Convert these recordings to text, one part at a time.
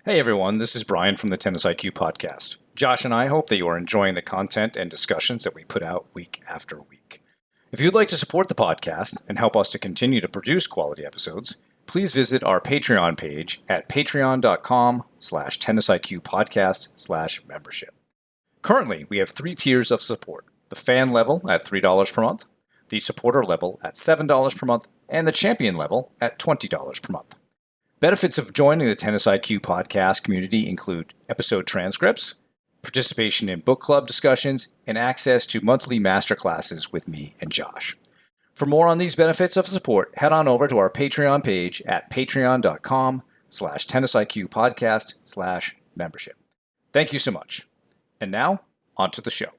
Hey everyone, this is Brian from the Tennis IQ podcast. Josh and I hope that you are enjoying the content and discussions that we put out week after week. If you'd like to support the podcast and help us to continue to produce quality episodes, please visit our Patreon page at patreon.com/tennisiqpodcast/membership. Currently, we have 3 tiers of support: the fan level at $3 per month, the supporter level at $7 per month, and the champion level at $20 per month. Benefits of joining the Tennis IQ podcast community include episode transcripts, participation in book club discussions, and access to monthly masterclasses with me and Josh. For more on these benefits of support, head on over to our Patreon page at patreon.com/tennisiqpodcast/membership. Thank you so much. And now, on to the show.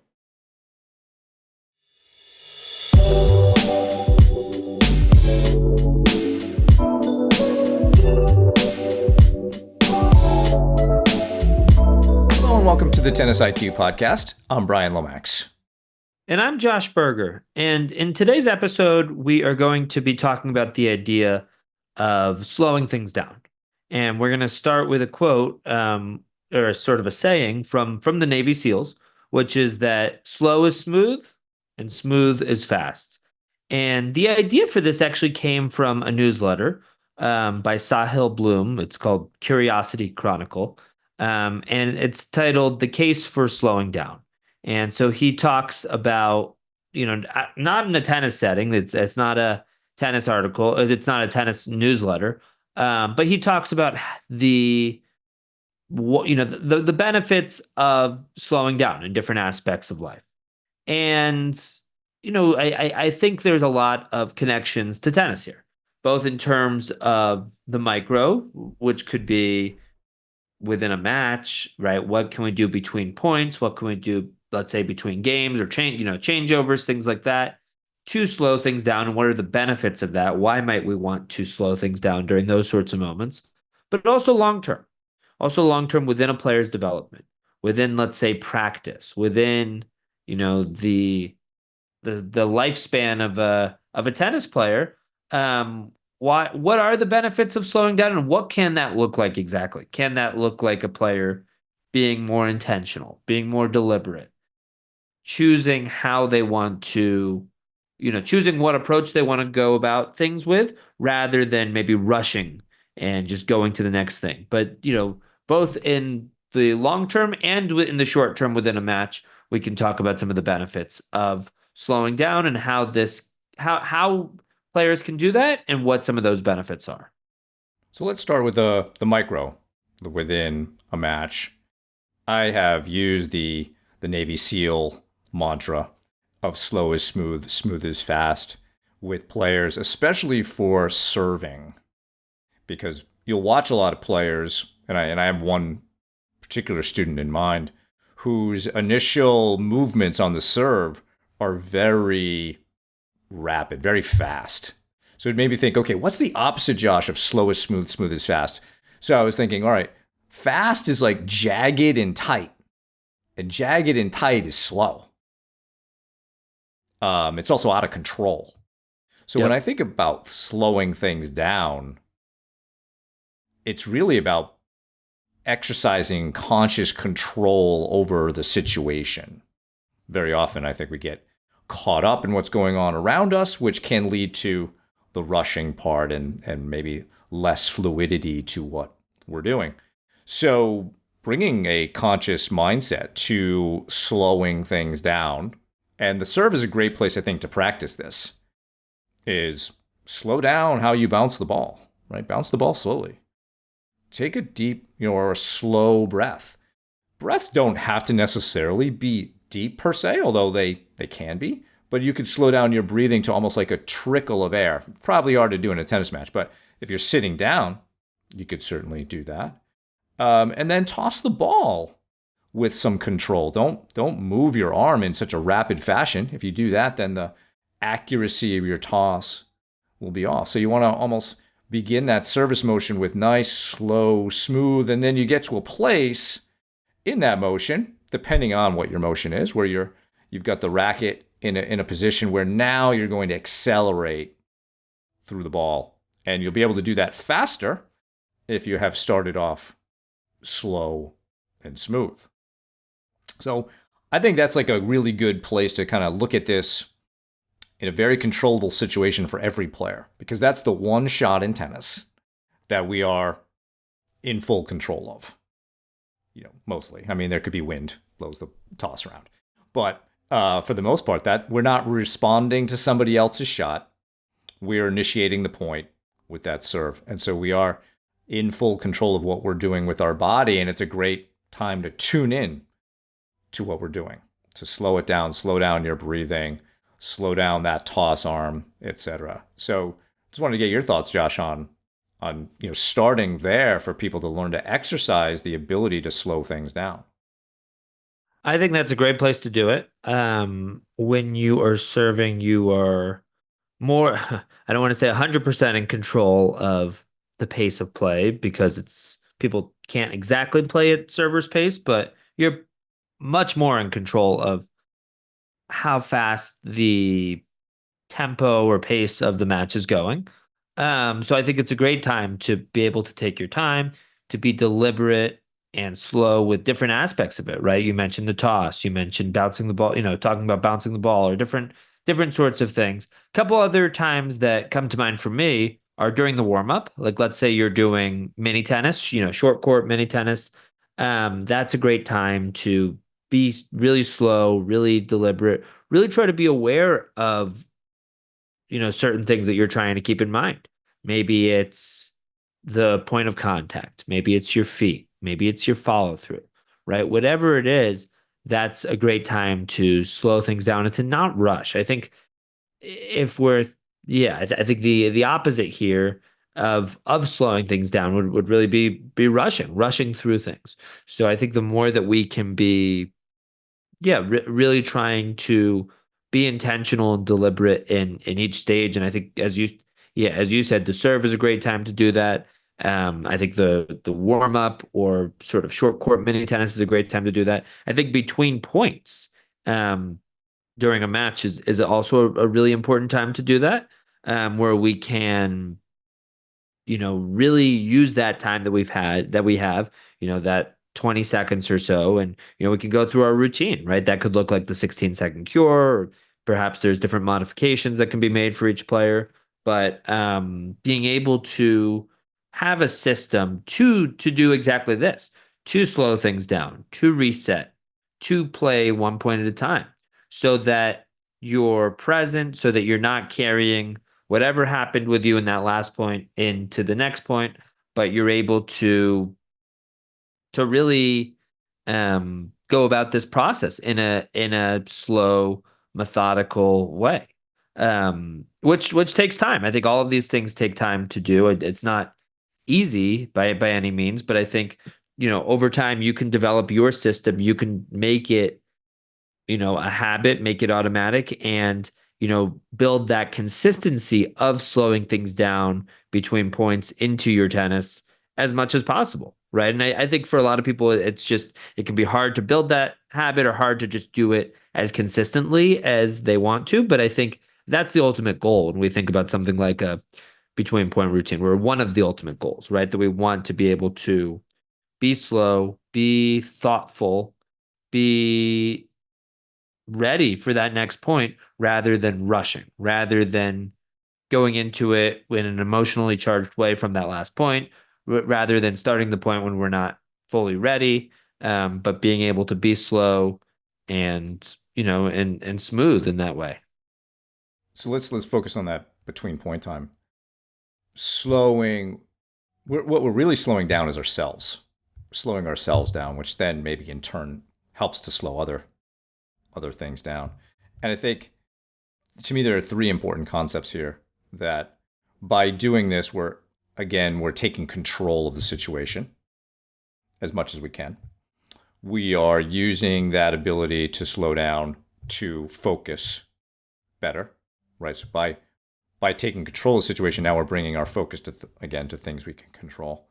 Welcome to the Tennis IQ podcast. I'm Brian Lomax. And I'm Josh Berger. And in today's episode, we are going to be talking about the idea of slowing things down. And we're going to start with a quote, or sort of a saying from the Navy SEALs, which is that slow is smooth and smooth is fast. And the idea for this actually came from a newsletter by Sahil Bloom. It's called Curiosity Chronicle. And it's titled The Case for Slowing Down. And so he talks about, not in a tennis setting. It's not a tennis article. It's not a tennis newsletter. But he talks about the benefits of slowing down in different aspects of life. And, I think there's a lot of connections to tennis here, both in terms of the micro, which could be within a match, right? What can we do between points? What can we do, let's say, between games or changeovers, things like that, to slow things down? And what are the benefits of that? Why might we want to slow things down during those sorts of moments? But also long-term within a player's development, within, let's say, practice, within, the lifespan of a tennis player. What are the benefits of slowing down, and what can that look like exactly? Can that look like a player being more intentional, being more deliberate, choosing how they want to, choosing what approach they want to go about things with, rather than maybe rushing and just going to the next thing? But, both in the long term and in the short term within a match, we can talk about some of the benefits of slowing down and how players can do that and what some of those benefits are. So let's start with the micro within a match. I have used the Navy SEAL mantra of slow is smooth, smooth is fast with players, especially for serving, because you'll watch a lot of players, and I have one particular student in mind whose initial movements on the serve are very rapid, very fast. So it made me think, okay, what's the opposite, Josh, of slow is smooth, smooth is fast? So I was thinking, all right, fast is like jagged and tight, and jagged and tight is slow. It's also out of control. So when I think about slowing things down, it's really about exercising conscious control over the situation. Very often, I think we get caught up in what's going on around us, which can lead to the rushing part and maybe less fluidity to what we're doing. So bringing a conscious mindset to slowing things down, and the serve is a great place, I think, to practice this, is slow down how you bounce the ball, right? Bounce the ball slowly. Take a deep, or a slow breath. Breaths don't have to necessarily be deep per se, although they can be, but you could slow down your breathing to almost like a trickle of air. Probably hard to do in a tennis match, but if you're sitting down, you could certainly do that. And then toss the ball with some control. Don't move your arm in such a rapid fashion. If you do that, then the accuracy of your toss will be off. So you want to almost begin that service motion with nice, slow, smooth, and then you get to a place in that motion, depending on what your motion is, where you've got the racket in a position where now you're going to accelerate through the ball. And you'll be able to do that faster if you have started off slow, and smooth. So I think that's like a really good place to kind of look at this in a very controllable situation for every player, because that's the one shot in tennis that we are in full control of. Mostly. I mean, there could be wind blows the toss around, but for the most part, that we're not responding to somebody else's shot. We're initiating the point with that serve, and so we are in full control of what we're doing with our body, and it's a great time to tune in to what we're doing, to slow it down, slow down your breathing, slow down that toss arm, etc. So just wanted to get your thoughts, Josh, on starting there for people to learn to exercise the ability to slow things down. I think that's a great place to do it. When you are serving, you are more, I don't want to say 100% in control of the pace of play, because people can't exactly play at server's pace, but you're much more in control of how fast the tempo or pace of the match is going. So I think it's a great time to be able to take your time, to be deliberate and slow with different aspects of it, right? You mentioned the toss, you mentioned bouncing the ball, talking about bouncing the ball or different sorts of things. A couple other times that come to mind for me are during the warm up. Like, let's say you're doing mini tennis, short court mini tennis. That's a great time to be really slow, really deliberate, really try to be aware of certain things that you're trying to keep in mind. Maybe it's the point of contact, maybe it's your feet, maybe it's your follow through, right? Whatever it is, that's a great time to slow things down and to not rush. I think if we're yeah, I think the opposite here of slowing things down would really be rushing through things. So I think the more that we can be really trying to be intentional and deliberate in each stage. And I think as you said, the serve is a great time to do that. I think the warm up or sort of short court mini tennis is a great time to do that. I think between points during a match is also a really important time to do that, where we can really use that time that we have, that 20 seconds or so. And, we can go through our routine, right? That could look like the 16-second cure, or perhaps there's different modifications that can be made for each player. But being able to have a system to do exactly this, to slow things down, to reset, to play one point at a time, so that you're present, so that you're not carrying whatever happened with you in that last point into the next point, but you're able to really go about this process in a slow, methodical way, which takes time. I think all of these things take time to do. It's not easy by any means, but I think over time you can develop your system. You can make it a habit, make it automatic, and build that consistency of slowing things down between points into your tennis as much as possible, right? And I think for a lot of people, it can be hard to build that habit, or hard to just do it as consistently as they want to. But I think that's the ultimate goal when we think about something like a between point routine. We're one of the ultimate goals, right? That we want to be able to be slow, be thoughtful, be ready for that next point, rather than rushing, rather than going into it in an emotionally charged way from that last point, rather than starting the point when we're not fully ready, but being able to be slow and and smooth in that way. So let's focus on that between point time. Slowing, what we're really slowing down is ourselves. We're slowing ourselves down, which then maybe in turn helps to slow other things down. And I think, to me, there are three important concepts here that by doing this, we're taking control of the situation as much as we can. We are using that ability to slow down to focus better, right? So by taking control of the situation, now we're bringing our focus to to things we can control.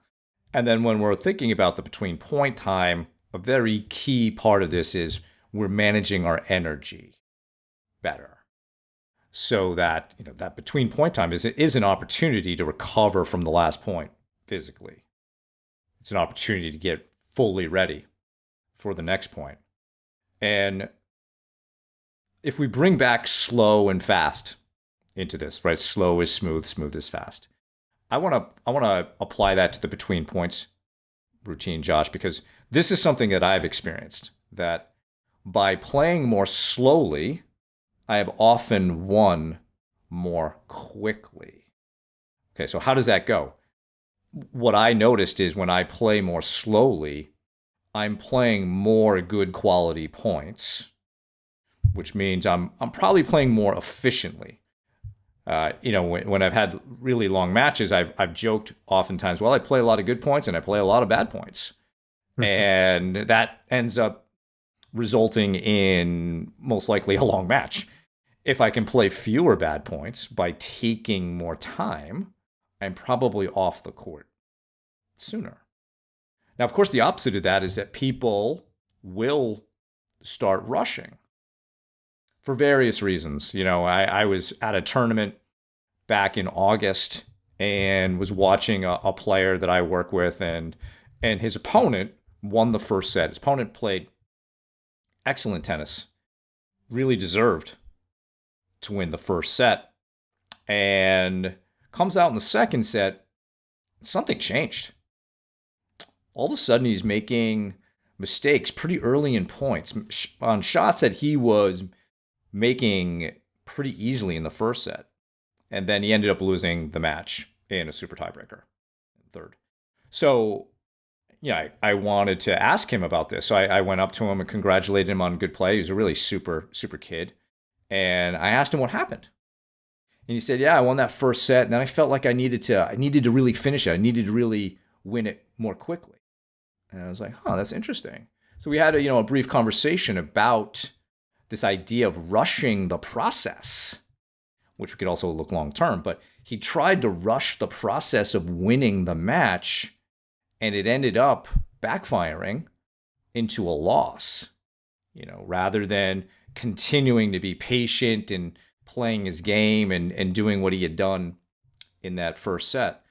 And then when we're thinking about the between point time, a very key part of this is we're managing our energy better, so that that between point time is an opportunity to recover from the last point physically. It's an opportunity to get fully ready for the next point. And if we bring back slow and fast into this, right? Slow is smooth, smooth is fast. I want to apply that to the between points routine, Josh, because this is something that I've experienced, that by playing more slowly, I have often won more quickly. Okay, so how does that go? What I noticed is when I play more slowly, I'm playing more good quality points, which means I'm probably playing more efficiently. When I've had really long matches, I've joked oftentimes, well, I play a lot of good points and I play a lot of bad points, and that ends up resulting in most likely a long match. If I can play fewer bad points by taking more time, I'm probably off the court sooner. Now, of course, the opposite of that is that people will start rushing for various reasons. I was at a tournament back in August and was watching a player that I work with, and his opponent won the first set. His opponent played excellent tennis, really deserved to win the first set, and comes out in the second set, something changed. All of a sudden, he's making mistakes pretty early in points on shots that he was making pretty easily in the first set. And then he ended up losing the match in a super tiebreaker, third. So, yeah, I wanted to ask him about this. So I went up to him and congratulated him on good play. He was a really super, super kid. And I asked him what happened. And he said, yeah, I won that first set. And then I felt like I needed to really finish it. I needed to really win it more quickly. And I was like, that's interesting. So we had a brief conversation about this idea of rushing the process, which we could also look long term. But he tried to rush the process of winning the match, and it ended up backfiring into a loss. Rather than continuing to be patient and playing his game and doing what he had done in that first set.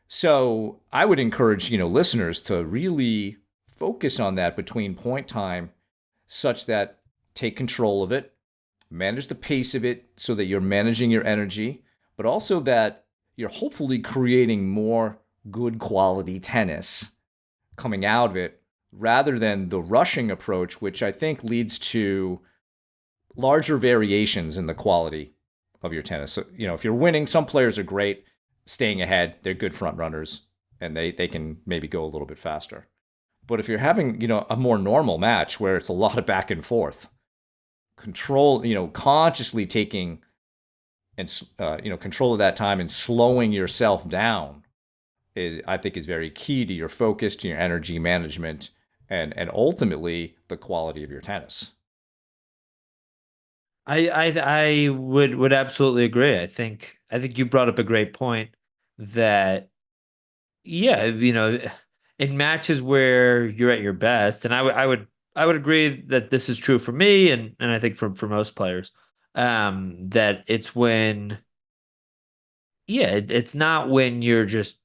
So I would encourage, listeners to really focus on that between point time, such that take control of it, manage the pace of it so that you're managing your energy, but also that you're hopefully creating more good quality tennis coming out of it, rather than the rushing approach, which I think leads to larger variations in the quality of your tennis. So, if you're winning, some players are great staying ahead. They're good front runners, and they can maybe go a little bit faster. But if you're having, a more normal match where it's a lot of back and forth, control, consciously taking and control of that time and slowing yourself down I think is very key to your focus, to your energy management, and ultimately the quality of your tennis. I would absolutely agree. I think you brought up a great point that, yeah, in matches where you're at your best, and I would agree that this is true for me, and I think for most players, that it's when, yeah, it's not when you're just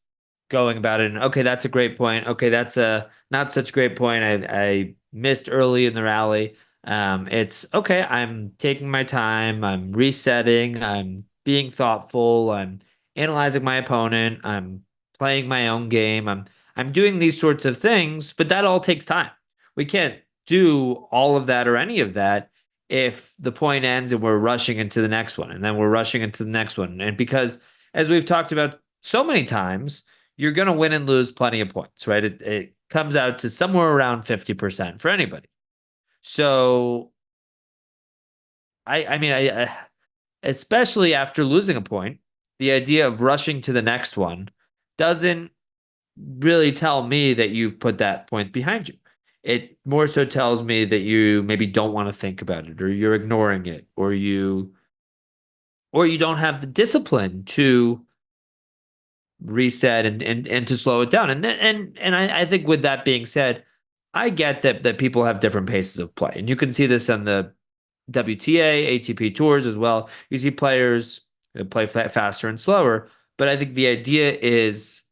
going about it and, okay, that's a great point. Okay, that's a not such great point. I missed early in the rally. It's okay. I'm taking my time. I'm resetting. I'm being thoughtful. I'm analyzing my opponent. I'm playing my own game. I'm doing these sorts of things, but that all takes time. We can't do all of that or any of that if the point ends and we're rushing into the next one, and then we're rushing into the next one. And because, as we've talked about so many times, you're going to win and lose plenty of points, right? It comes out to somewhere around 50% for anybody. So, I especially after losing a point, the idea of rushing to the next one doesn't really tell me that you've put that point behind you. It more so tells me that you maybe don't want to think about it, or you're ignoring it, or you don't have the discipline to reset and to slow it down. And I think with that being said, I get that people have different paces of play. And you can see this on the WTA, ATP tours as well. You see players play faster and slower. But I think the idea is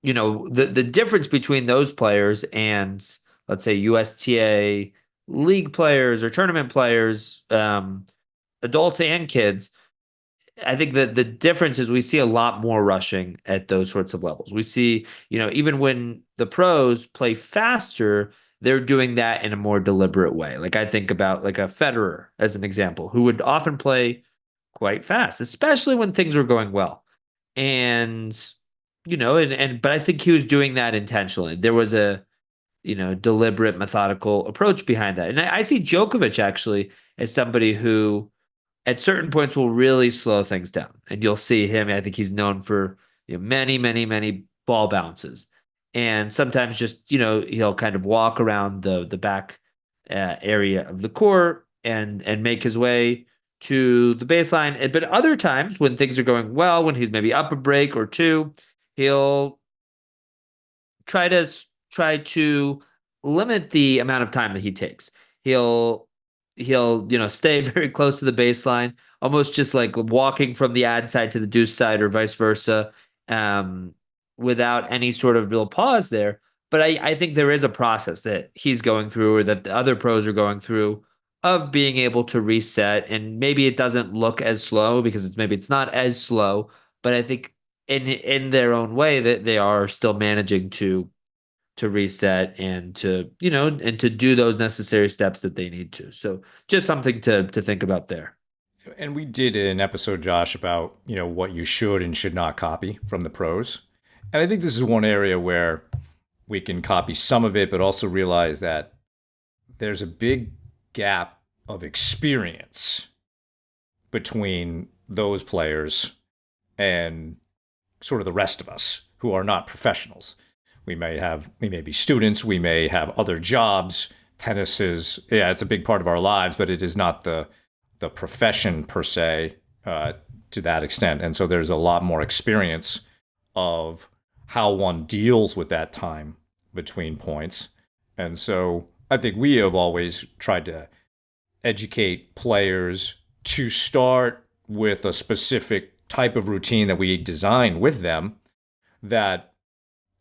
the difference between those players and, let's say, USTA league players or tournament players, adults and kids. I think that the difference is we see a lot more rushing at those sorts of levels. We see, even when the pros play faster, they're doing that in a more deliberate way. Like I think about like a Federer as an example, who would often play quite fast, especially when things were going well. And, but I think he was doing that intentionally. There was a, deliberate, methodical approach behind that. And I see Djokovic actually as somebody who at certain points will really slow things down. And you'll see him, I think he's known for many, many, many ball bounces. And sometimes just, he'll kind of walk around the back area of the court and make his way to the baseline. But other times when things are going well, when he's maybe up a break or two, he'll try to limit the amount of time that he takes. He'll stay very close to the baseline, almost just like walking from the ad side to the deuce side or vice versa, um, without any sort of real pause there. But I think there is a process that he's going through or that the other pros are going through of being able to reset. And maybe it doesn't look as slow because it's not as slow, but I think in their own way that they are still managing to reset and to do those necessary steps that they need to. So just something to think about there. And we did an episode, Josh, about, what you should and should not copy from the pros. And I think this is one area where we can copy some of it, but also realize that there's a big gap of experience between those players and sort of the rest of us who are not professionals. We may be students, we may have other jobs. Tennis is, it's a big part of our lives, but it is not the profession per se to that extent. And so there's a lot more experience of how one deals with that time between points. And so I think we have always tried to educate players to start with a specific type of routine that we design with them that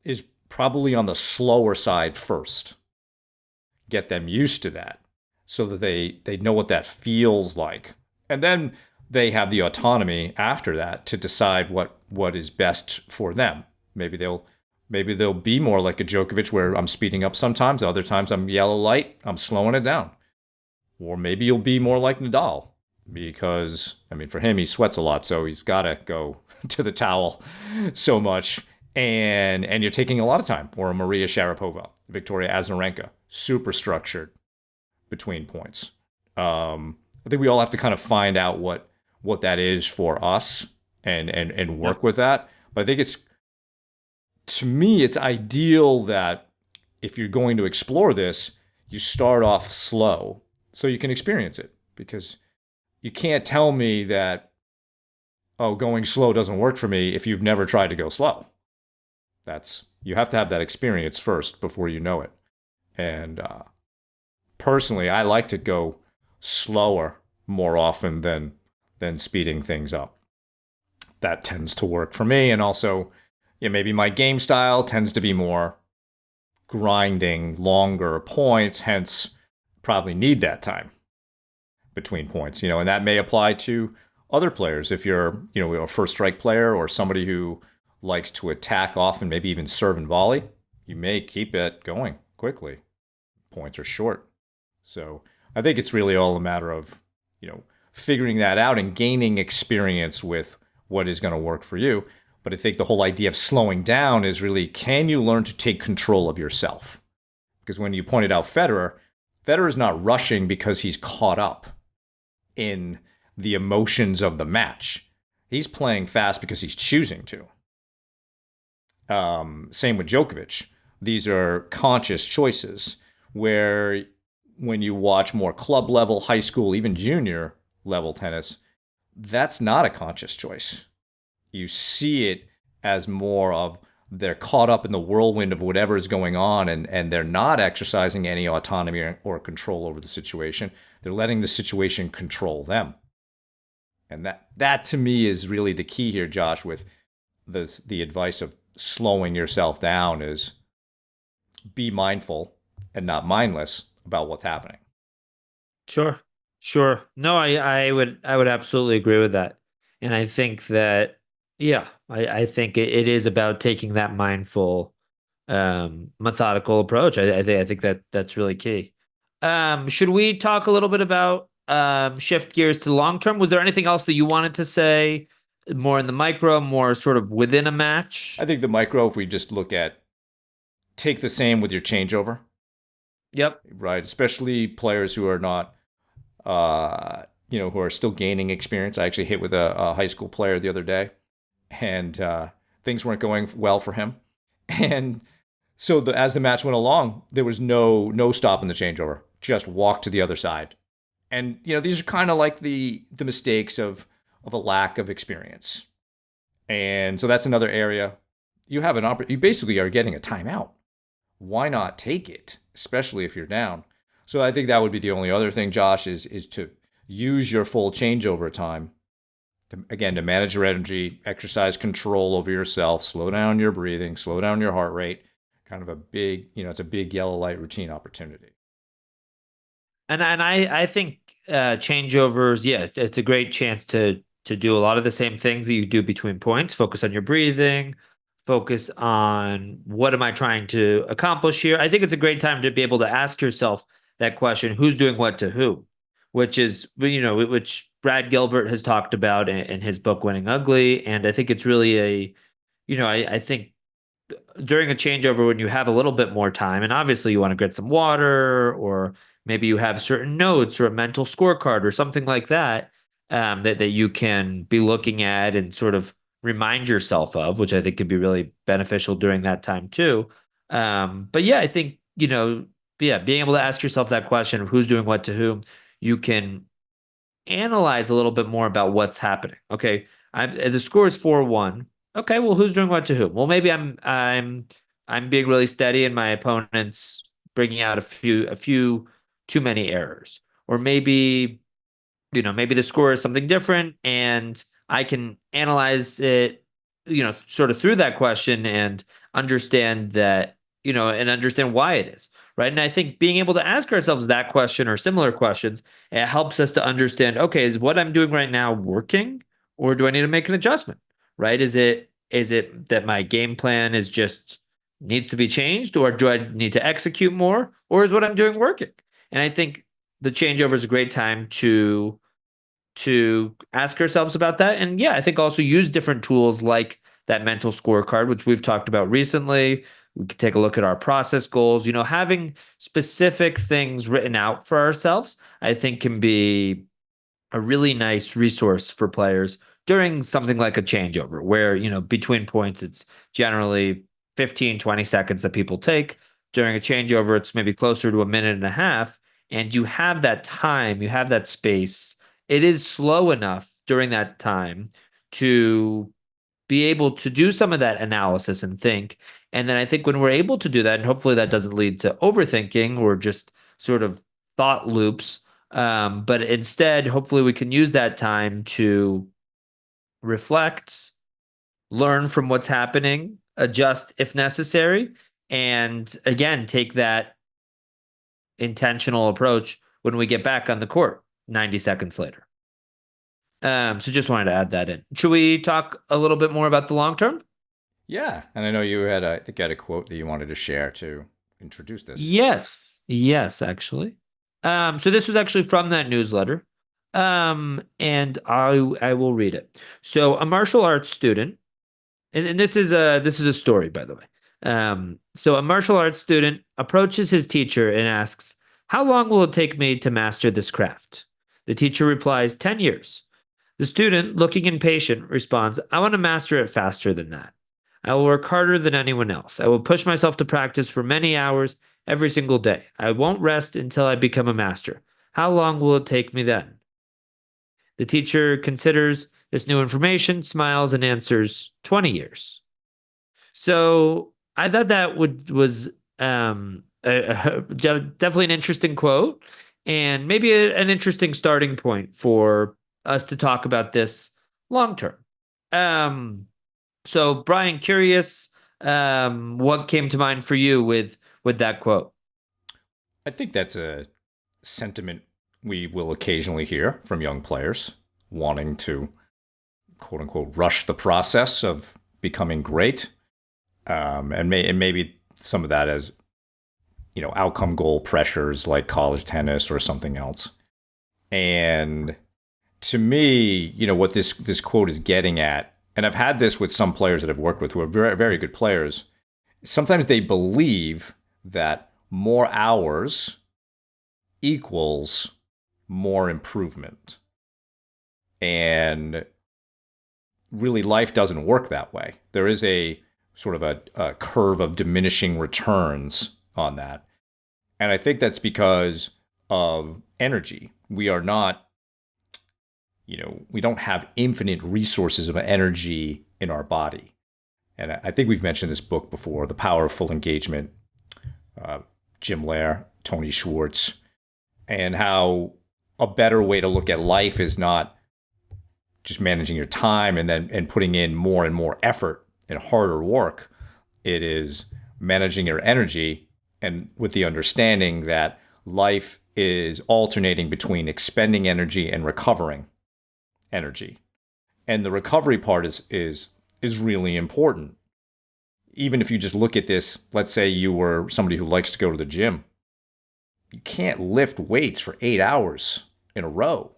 is probably on the slower side first. Get them used to that so that they know what that feels like. And then they have the autonomy after that to decide what is best for them. Maybe they'll be more like a Djokovic where I'm speeding up sometimes, other times I'm yellow light, I'm slowing it down. Or maybe you'll be more like Nadal because, for him, he sweats a lot, so he's got to go to the towel so much. And you're taking a lot of time. Or Maria Sharapova, Victoria Azarenka, super structured between points. I think we all have to kind of find out what that is for us and work with that. But I think to me, it's ideal that if you're going to explore this, you start off slow so you can experience it. Because you can't tell me that, going slow doesn't work for me if you've never tried to go slow. You have to have that experience first before you know it. And personally, I like to go slower more often than speeding things up. That tends to work for me. And also, maybe my game style tends to be more grinding, longer points, hence probably need that time between points, and that may apply to other players. If you're, a first strike player or somebody who likes to attack often, maybe even serve and volley, you may keep it going quickly. Points are short. So I think it's really all a matter of, figuring that out and gaining experience with what is going to work for you. But I think the whole idea of slowing down is really, can you learn to take control of yourself? Because when you pointed out Federer is not rushing because he's caught up in the emotions of the match. He's playing fast because he's choosing to. Same with Djokovic. These are conscious choices where when you watch more club level, high school, even junior level tennis, that's not a conscious choice. You see it as more of they're caught up in the whirlwind of whatever is going on and they're not exercising any autonomy or control over the situation. They're letting the situation control them. And that to me is really the key here, Josh, with the advice of slowing yourself down is be mindful and not mindless about what's happening. Sure. Sure. No, I would absolutely agree with that. And I think that, yeah, I think it is about taking that mindful, methodical approach. I think that that's really key. Should we talk a little bit about shift gears to the long term? Was there anything else that you wanted to say more in the micro, more sort of within a I match? think the micro, if we just look at take the same with your changeover, Yep. right? Especially players who are not, who are still gaining experience. I actually hit with a high school player the other day, and things weren't going well for him. And so as the match went along, there was no stop in the changeover. Just walk to the other side. And these are kind of like the mistakes of a lack of experience. And so that's another area. You have you basically are getting a timeout. Why not take it, especially if you're down? So I think that would be the only other thing, Josh, is to use your full changeover time to manage your energy, exercise control over yourself, slow down your breathing, slow down your heart rate. Kind of a big, it's a big yellow light routine opportunity. And I think changeovers, yeah, it's a great chance to do a lot of the same things that you do between points. Focus on your breathing, focus on what am I trying to accomplish here. I think it's a great time to be able to ask yourself that question: who's doing what to who? Which is, which Brad Gilbert has talked about in his book Winning Ugly, and I think it's really I think during a changeover when you have a little bit more time, and obviously you want to get some water, or maybe you have certain notes or a mental scorecard or something like that, that you can be looking at and sort of remind yourself of, which I think could be really beneficial during that time too. But yeah, I think, yeah, being able to ask yourself that question of who's doing what to whom, you can analyze a little bit more about what's happening. Okay, the score is 4-1. Okay, well, who's doing what to whom? Well, maybe I'm being really steady, and my opponent's bringing out a few too many errors, or maybe the score is something different, and I can analyze it, sort of through that question and understand that, and understand why it is, right? And I think being able to ask ourselves that question or similar questions, it helps us to understand, okay, is what I'm doing right now working, or do I need to make an adjustment, right? Is it that my game plan is just needs to be changed, or do I need to execute more, or is what I'm doing working? And I think the changeover is a great time to ask ourselves about that. And yeah, I think also use different tools like that mental scorecard, which we've talked about recently. We could take a look at our process goals. Having specific things written out for ourselves, I think can be a really nice resource for players during something like a changeover where, between points, it's generally 15, 20 seconds that people take. During a changeover, it's maybe closer to a minute and a half. And you have that time, you have that space. It is slow enough during that time to be able to do some of that analysis and think. And then I think when we're able to do that, and hopefully that doesn't lead to overthinking or just sort of thought loops, but instead, hopefully we can use that time to reflect, learn from what's happening, adjust if necessary, and again, take that intentional approach when we get back on the court 90 seconds later. So just wanted to add that in. Should we talk a little bit more about the long term? Yeah, and I know I think you had a quote that you wanted to share to introduce this. Yes. Yes, actually. So this was actually from that newsletter. And I will read it. So a martial arts student, and this is a story, by the way. So a martial arts student approaches his teacher and asks, "How long will it take me to master this craft?" The teacher replies, "10 years." The student, looking impatient, responds, "I want to master it faster than that. I will work harder than anyone else. I will push myself to practice for many hours every single day. I won't rest until I become a master. How long will it take me then?" The teacher considers this new information, smiles, and answers 20 years. So I thought that was definitely an interesting quote, and maybe an interesting starting point for us to talk about this long term. Um, so Brian, curious, What came to mind for you with that quote? I think that's a sentiment we will occasionally hear from young players wanting to, quote unquote, rush the process of becoming great. And maybe some of that as, outcome goal pressures like college tennis or something else. And to me, what this quote is getting at, and I've had this with some players that I've worked with who are very, very good players. Sometimes they believe that more hours equals more improvement. And really, life doesn't work that way. There is a sort of a curve of diminishing returns on that. And I think that's because of energy. We are not, we don't have infinite resources of energy in our body. And I think we've mentioned this book before, The Power of Full Engagement, Jim Loehr, Tony Schwartz, and how a better way to look at life is not just managing your time and putting in more and more effort and harder work. It is managing your energy, and with the understanding that life is alternating between expending energy and recovering energy. And the recovery part is really important. Even if you just look at this, let's say you were somebody who likes to go to the gym. You can't lift weights for 8 hours in a row.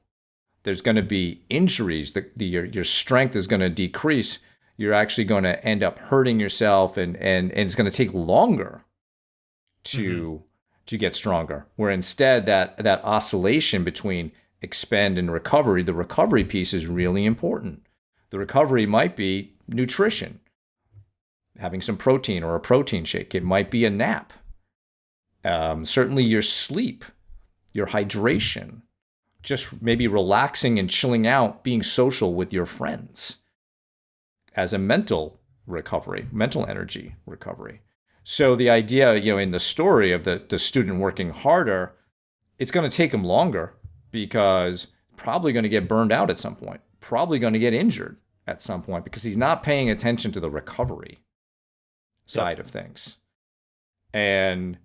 There's going to be injuries. Your strength is going to decrease. You're actually going to end up hurting yourself, and it's going to take longer to get stronger. Where instead that oscillation between expend and recovery, the recovery piece is really important. The recovery might be nutrition, having some protein or a protein shake. It might be a nap. Certainly your sleep, your hydration, just maybe relaxing and chilling out, being social with your friends as a mental recovery, mental energy recovery. So the idea, in the story of the student working harder, it's going to take him longer because probably going to get burned out at some point, probably going to get injured at some point because he's not paying attention to the recovery side of things. And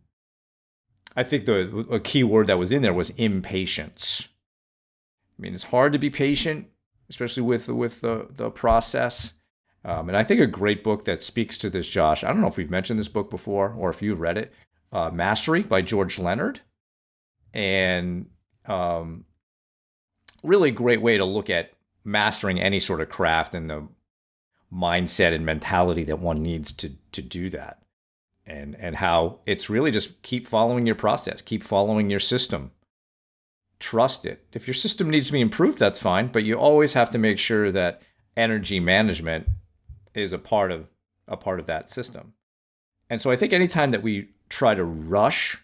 I think a key word that was in there was impatience. I mean, it's hard to be patient, especially with the process. And I think a great book that speaks to this, Josh, I don't know if we've mentioned this book before or if you've read it, Mastery by George Leonard. And really great way to look at mastering any sort of craft and the mindset and mentality that one needs to do that. And how it's really just keep following your process, keep following your system. Trust it. If your system needs to be improved, that's fine, but you always have to make sure that energy management is a part of that system. And so I think anytime that we try to rush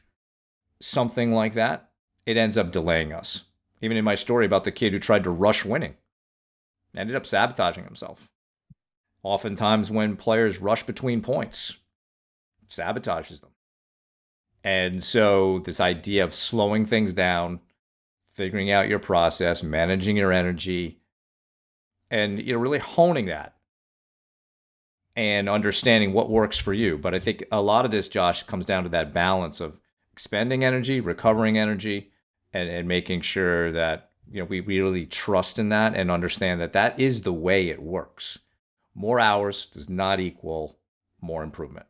something like that, it ends up delaying us. Even in my story about the kid who tried to rush winning, ended up sabotaging himself. Oftentimes when players rush between points, sabotages them. And so this idea of slowing things down, figuring out your process, managing your energy, and really honing that and understanding what works for you. But I think a lot of this, Josh, comes down to that balance of expending energy, recovering energy, and making sure that we really trust in that and understand that that is the way it works. More hours does not equal more improvement.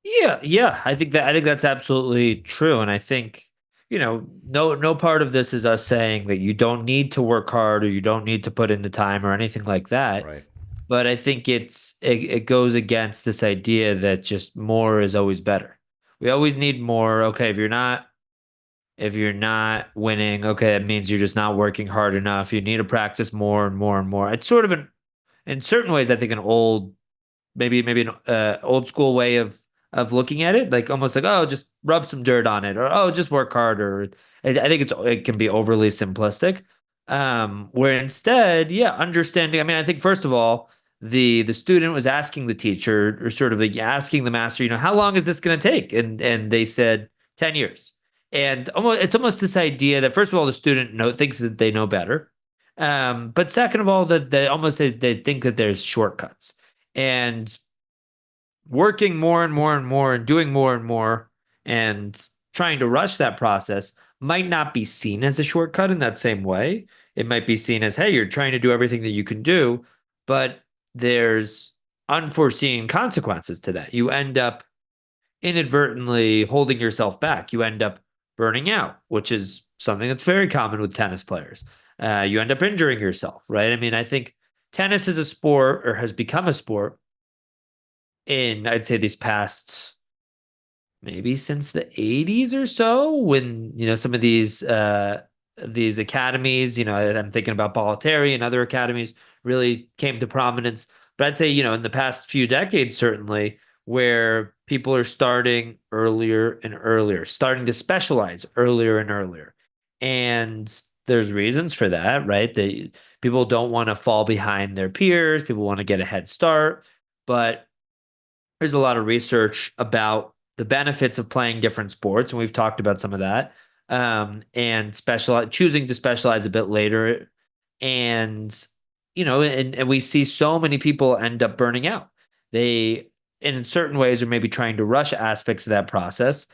Yeah. I think that's absolutely true. And I think, no part of this is us saying that you don't need to work hard or you don't need to put in the time or anything like that. Right. But I think it goes against this idea that just more is always better. We always need more. Okay, if you're not winning, okay, that means you're just not working hard enough. You need to practice more and more and more. It's sort of in certain ways, I think an old, maybe an old school way of looking at it, like almost like, oh, just rub some dirt on it, or oh, just work harder. I think it can be overly simplistic. Where instead, yeah, understanding. I mean, I think first of all, the student was asking the teacher, or sort of like asking the master, how long is this going to take? And they said 10 years. And it's almost this idea that first of all, the student thinks that they know better. But second of all, that they think that there's shortcuts. And working more and more and more and doing more and more and trying to rush that process might not be seen as a shortcut in that same way. It might be seen as, hey, you're trying to do everything that you can do, but there's unforeseen consequences to that. You end up inadvertently holding yourself back. You end up burning out, which is something that's very common with tennis players. You end up injuring yourself, right? I mean, I think tennis is a sport or has become a sport in, I'd say, these past maybe since the 80s or so, when, some of these academies, I'm thinking about Bollettieri and other academies really came to prominence. But I'd say, in the past few decades, certainly, where people are starting earlier and earlier, starting to specialize earlier and earlier. And there's reasons for that, right? That people don't want to fall behind their peers, people want to get a head start. But there's a lot of research about the benefits of playing different sports, and we've talked about some of that. And choosing to specialize a bit later, and and we see so many people end up burning out. They, and in certain ways, are maybe trying to rush aspects of that process,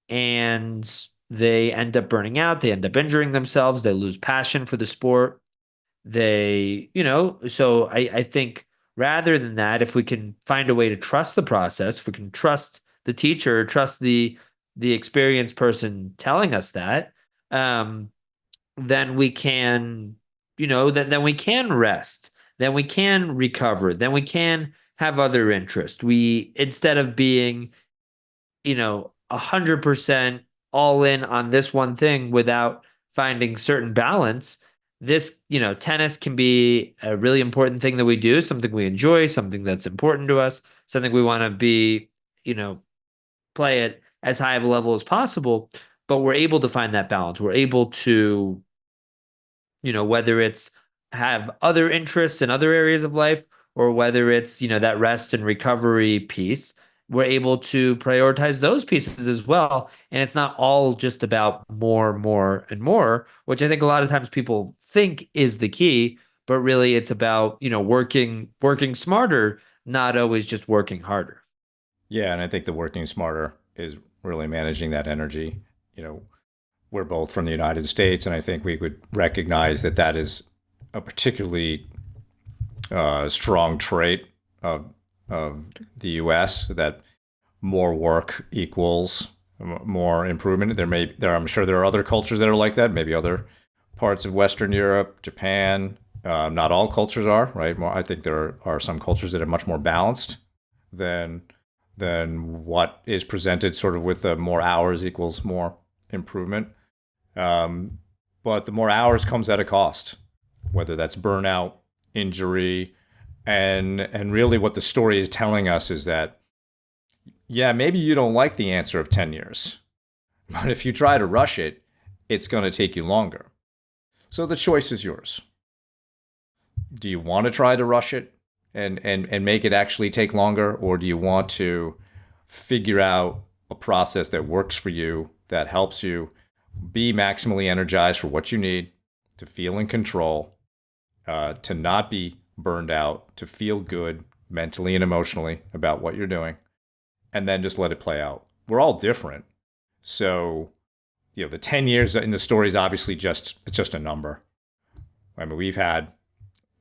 and they end up burning out. They end up injuring themselves. They lose passion for the sport. So I think rather than that, if we can find a way to trust the process, if we can trust the teacher, trust the experienced person telling us that, um, then we can, then we can rest, then we can recover, then we can have other interest. We, instead of being, 100% all in on this one thing without finding certain balance, this, tennis can be a really important thing that we do, something we enjoy, something that's important to us, something we want to be, you know, play at as high of a level as possible. But we're able to find that balance. We're able to, whether it's have other interests in other areas of life, or whether it's, that rest and recovery piece, we're able to prioritize those pieces as well. And it's not all just about more, more, and more, which I think a lot of times people think is the key, but really it's about, working smarter, not always just working harder. Yeah, and I think the working smarter is really managing that energy. You know, we're both from the United States, and I think we would recognize that that is a particularly strong trait of the U.S. That more work equals more improvement. I'm sure there are other cultures that are like that. Maybe other parts of Western Europe, Japan. Not all cultures are, right. I think there are some cultures that are much more balanced than what is presented, sort of with the more hours equals more improvement. But the more hours comes at a cost, whether that's burnout, injury, and really what the story is telling us is that, yeah, maybe you don't like the answer of 10 years, but if you try to rush it, it's going to take you longer. So the choice is yours. Do you want to try to rush it and make it actually take longer, or do you want to figure out a process that works for you, that helps you be maximally energized for what you need, to feel in control, to not be burned out, to feel good mentally and emotionally about what you're doing, and then just let it play out? We're all different. So, the 10 years in the story is obviously it's just a number. I mean,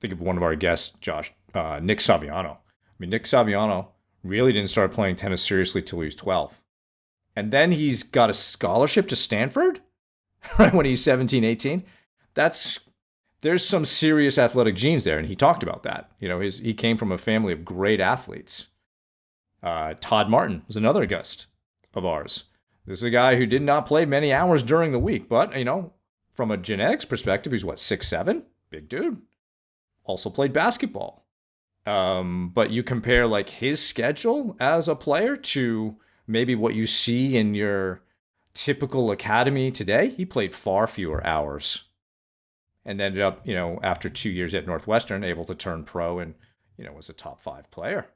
think of one of our guests, Josh, Nick Saviano. I mean, Nick Saviano really didn't start playing tennis seriously till he was 12. And then he's got a scholarship to Stanford, right, when he's 17, 18. There's some serious athletic genes there, and he talked about that. He came from a family of great athletes. Todd Martin was another guest of ours. This is a guy who did not play many hours during the week, but, from a genetics perspective, he's 6'7", big dude. Also played basketball. But you compare like his schedule as a player to maybe what you see in your typical academy today. He played far fewer hours and ended up, after 2 years at Northwestern, able to turn pro and, was a top 5 player.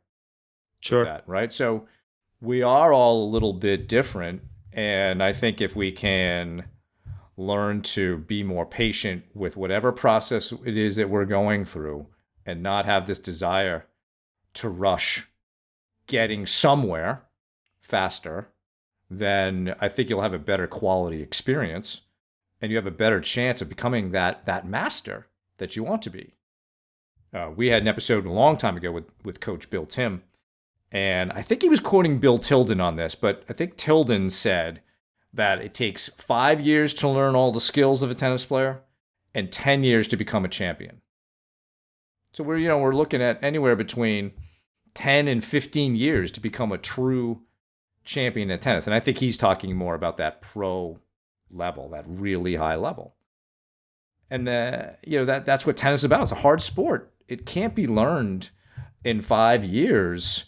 Sure. That, right? So we are all a little bit different. And I think if we can learn to be more patient with whatever process it is that we're going through, and not have this desire to rush getting somewhere faster, then I think you'll have a better quality experience and you have a better chance of becoming that master that you want to be. We had an episode a long time ago with Coach Bill Tim, and I think he was quoting Bill Tilden on this, but I think Tilden said that it takes 5 years to learn all the skills of a tennis player and 10 years to become a champion. So we're looking at anywhere between 10 and 15 years to become a true champion in tennis. And I think he's talking more about that pro level, that really high level. And that's what tennis is about. It's a hard sport. It can't be learned in 5 years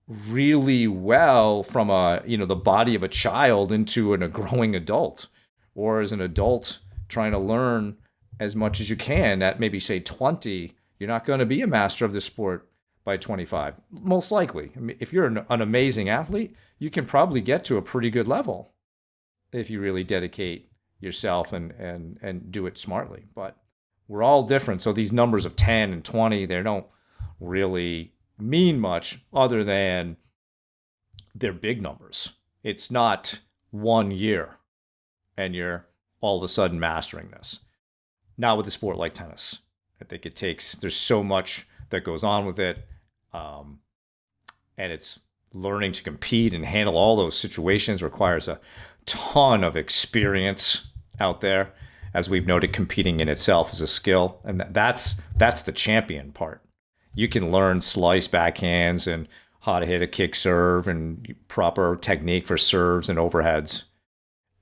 really well from the body of a child into a growing adult, or as an adult trying to learn as much as you can at maybe say 20. You're not going to be a master of the sport by 25, most likely. I mean, if you're an amazing athlete, you can probably get to a pretty good level if you really dedicate yourself and do it smartly. But we're all different. So these numbers of 10 and 20, they don't really mean much other than they're big numbers. It's not 1 year and you're all of a sudden mastering this. Not with a sport like tennis. I think there's so much that goes on with it. And it's learning to compete and handle all those situations requires a ton of experience out there. As we've noted, competing in itself is a skill. And that's the champion part. You can learn slice backhands and how to hit a kick serve and proper technique for serves and overheads.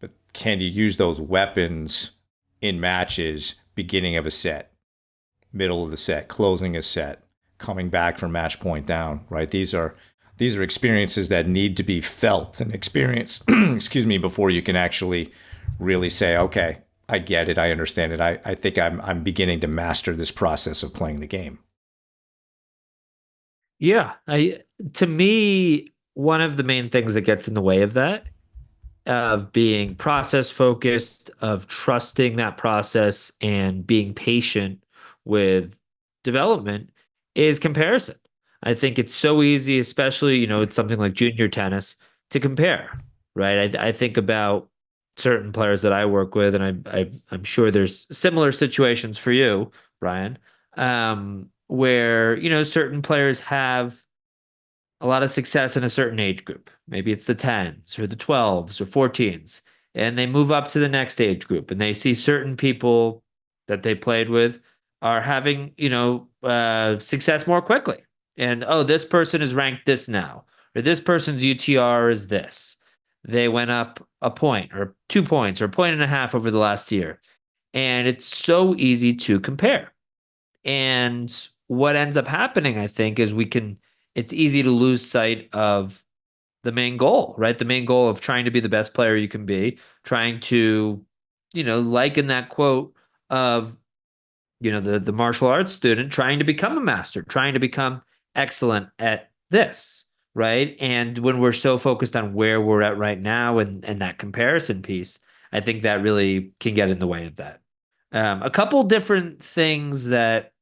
But can you use those weapons in matches, beginning of a set, middle of the set, closing a set, coming back from match point down, right? These are experiences that need to be felt and experienced, excuse me, before you can actually really say, okay, I get it, I understand it. I think I'm beginning to master this process of playing the game. Yeah, to me, one of the main things that gets in the way of that, of being process focused, of trusting that process and being patient with development, is comparison. I think it's so easy, especially, it's something like junior tennis, to compare, right? I think about certain players that I work with, and I'm sure there's similar situations for you, Ryan, where, certain players have a lot of success in a certain age group. Maybe it's the 10s or the 12s or 14s, and they move up to the next age group and they see certain people that they played with are having, success more quickly. And, oh, this person is ranked this now, or this person's UTR is this. They went up a point or 2 points or a point and a half over the last year. And it's so easy to compare. And what ends up happening, I think, is it's easy to lose sight of the main goal, right? The main goal of trying to be the best player you can be, trying to, like in that quote of, the martial arts student trying to become a master, trying to become excellent at this, right? And when we're so focused on where we're at right now and that comparison piece, I think that really can get in the way of that. A couple different things that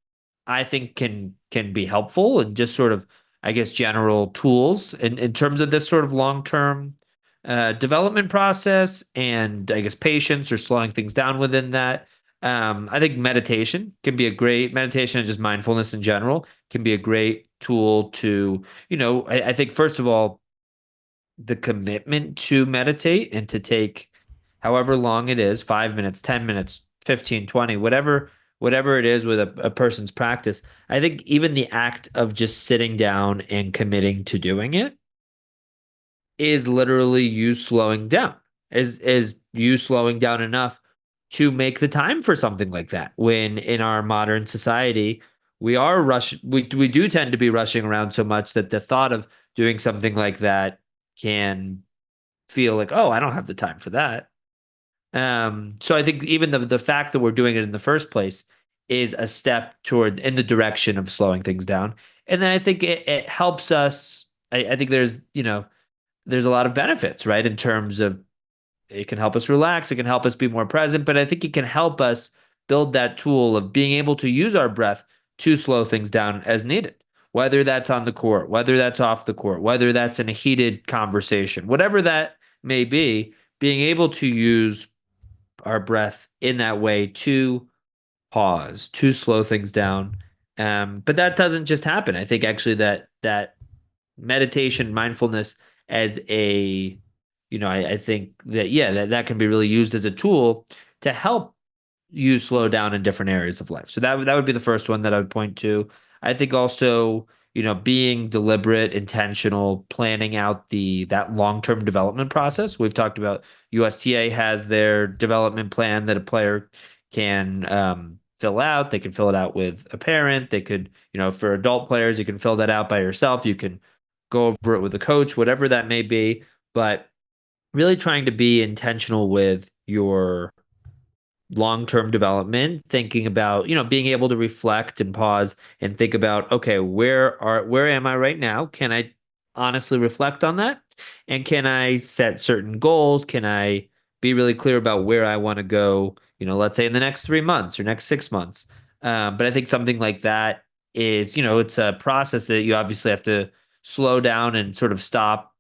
I think can be helpful and just sort of, I guess, general tools in terms of this sort of long-term development process and, I guess, patience or slowing things down within that. I think meditation and just mindfulness in general can be a great tool to, I think, first of all, the commitment to meditate and to take however long it is, 5 minutes, 10 minutes, 15, 20, whatever it is with a person's practice. I think even the act of just sitting down and committing to doing it is literally you slowing down, is you slowing down enough to make the time for something like that. When in our modern society, we do tend to be rushing around so much that the thought of doing something like that can feel like, oh, I don't have the time for that. So I think even the fact that we're doing it in the first place is a step in the direction of slowing things down. And then I think it helps us. I think there's a lot of benefits, right? In terms of, it can help us relax, it can help us be more present, but I think it can help us build that tool of being able to use our breath to slow things down as needed. whether that's on the court, whether that's off the court, whether that's in a heated conversation, whatever that may be, being able to use our breath in that way to pause, to slow things down. But that doesn't just happen. I think actually that meditation, mindfulness as a, I think that, yeah, that can be really used as a tool to help you slow down in different areas of life. So that would be the first one that I would point to. I think also, being deliberate, intentional, planning out that long-term development process. We've talked about USTA has their development plan that a player can fill out. They can fill it out with a parent. They could, for adult players, you can fill that out by yourself. You can go over it with a coach, whatever that may be. But really trying to be intentional with your long-term development, thinking about, being able to reflect and pause and think about, okay, where am I right now? Can I honestly reflect on that? And can I set certain goals? Can I be really clear about where I want to go, let's say in the next 3 months or next 6 months? But I think something like that is, it's a process that you obviously have to slow down and sort of stop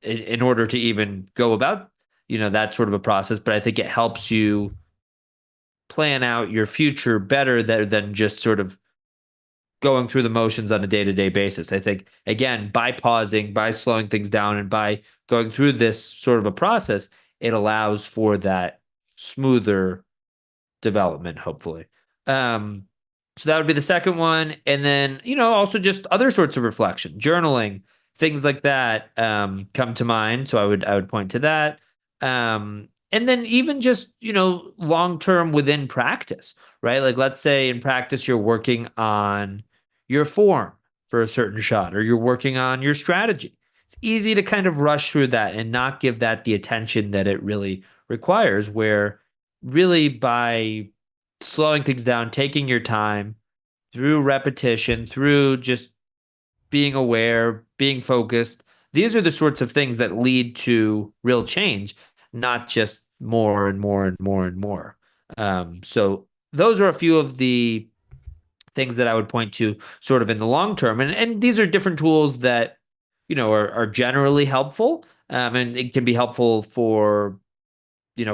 in order to even go about, that sort of a process. But I think it helps you plan out your future better than just sort of going through the motions on a day-to-day basis. I think, again, by pausing, by slowing things down, and by going through this sort of a process, it allows for that smoother development, hopefully. So that would be the second one. And then, also just other sorts of reflection, journaling, things like that come to mind. So I would point to that. And then even just, long term within practice, right? Like let's say in practice you're working on your form for a certain shot, or you're working on your strategy. It's easy to kind of rush through that and not give that the attention that it really requires, where really by slowing things down, taking your time through repetition, through just being aware, being focused, these are the sorts of things that lead to real change, not just more and more and more and more. So those are a few of the things that I would point to sort of in the long term. And these are different tools that, are generally helpful. And it can be helpful for,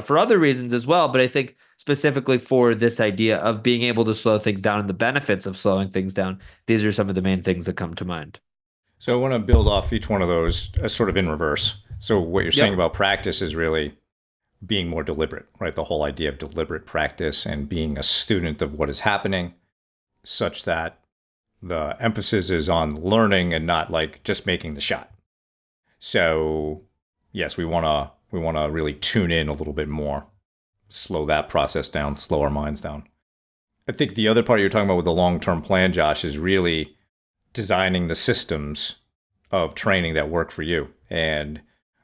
for other reasons as well. But I think specifically for this idea of being able to slow things down and the benefits of slowing things down, these are some of the main things that come to mind. So I want to build off each one of those sort of in reverse. So what you're saying Yep. about practice is really being more deliberate, right? The whole idea of deliberate practice and being a student of what is happening, such that the emphasis is on learning and not like just making the shot. So yes, we want to really tune in a little bit more, slow that process down, slow our minds down. I think the other part you're talking about with the long-term plan, Josh, is really designing the systems of training that work for you. And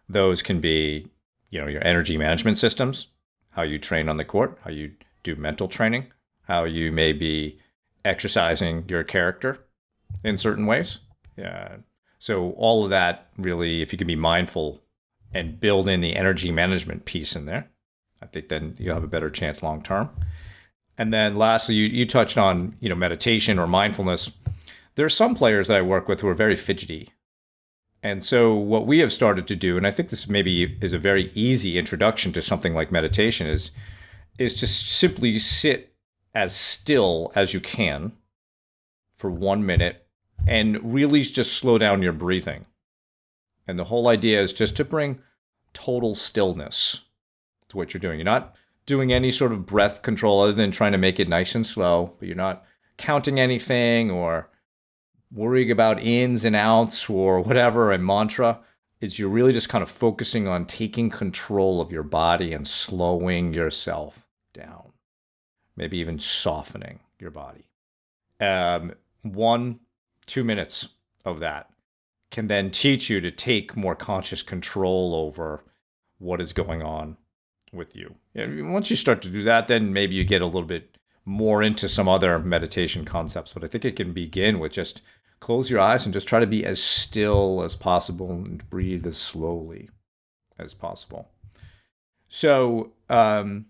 those can be, your energy management systems, how you train on the court, how you do mental training, how you may be exercising your character in certain ways. Yeah. So all of that really, if you can be mindful and build in the energy management piece in there, I think then you'll have a better chance long term. And then lastly, you touched on, meditation or mindfulness. There are some players that I work with who are very fidgety. And so what we have started to do, and I think this maybe is a very easy introduction to something like meditation, is to simply sit as still as you can for 1 minute and really just slow down your breathing. And the whole idea is just to bring total stillness to what you're doing. You're not doing any sort of breath control other than trying to make it nice and slow, but you're not counting anything or worrying about ins and outs or whatever, a mantra. Is you're really just kind of focusing on taking control of your body and slowing yourself down, maybe even softening your body. 1-2 minutes of that can then teach you to take more conscious control over what is going on with you. And once you start to do that, then maybe you get a little bit more into some other meditation concepts. But I think it can begin with just close your eyes and just try to be as still as possible and breathe as slowly as possible. So I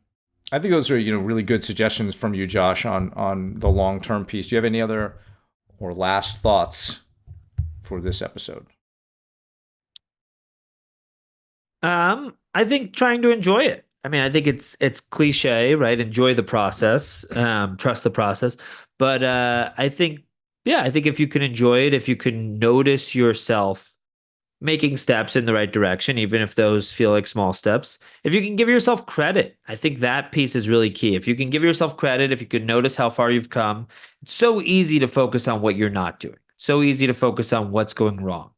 think those are really good suggestions from you, Josh, on the long-term piece. Do you have any other or last thoughts for this episode? I think trying to enjoy it. I mean, I think it's cliche, right? Enjoy the process, trust the process. But I think, yeah, I think if you can enjoy it, if you can notice yourself making steps in the right direction, even if those feel like small steps, if you can give yourself credit, I think that piece is really key. If you can give yourself credit, if you can notice how far you've come, it's so easy to focus on what you're not doing, so easy to focus on what's going wrong,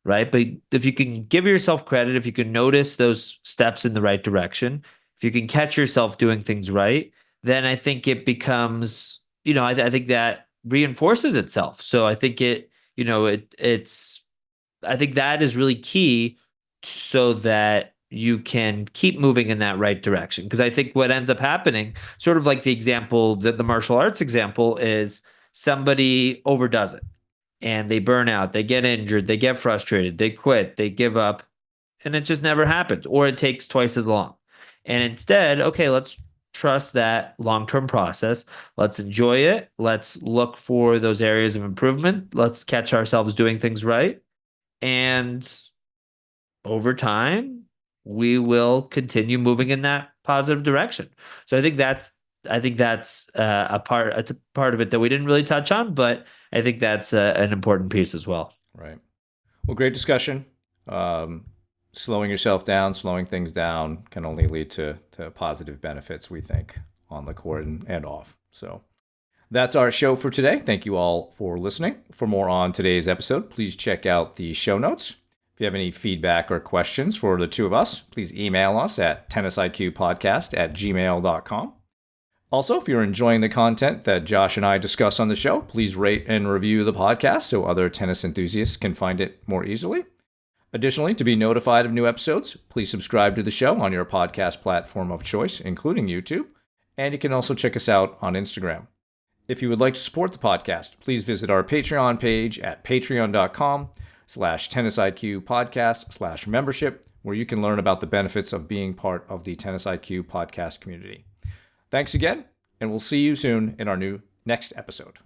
right? But if you can give yourself credit, if you can notice those steps in the right direction, if you can catch yourself doing things right, then I think it becomes, I think that reinforces itself. So I think it's I think that is really key so that you can keep moving in that right direction. Because I think what ends up happening, sort of like the example that the martial arts example is, somebody overdoes it and they burn out, they get injured, they get frustrated, they quit, they give up, and it just never happens, or it takes twice as long. And instead, okay, let's trust that long-term process. Let's enjoy it. Let's look for those areas of improvement. Let's catch ourselves doing things right. And over time, we will continue moving in that positive direction. So I think that's a part of it that we didn't really touch on, but I think that's an important piece as well. Right. Well, great discussion. Slowing yourself down, slowing things down can only lead to positive benefits, we think, on the court and off. So that's our show for today. Thank you all for listening. For more on today's episode, please check out the show notes. If you have any feedback or questions for the two of us, please email us at tennisiqpodcast@gmail.com. Also, if you're enjoying the content that Josh and I discuss on the show, please rate and review the podcast so other tennis enthusiasts can find it more easily. Additionally, to be notified of new episodes, please subscribe to the show on your podcast platform of choice, including YouTube. And you can also check us out on Instagram. If you would like to support the podcast, please visit our Patreon page at patreon.com/tennisiqpodcast/membership, where you can learn about the benefits of being part of the Tennis IQ podcast community. Thanks again, and we'll see you soon in our next episode.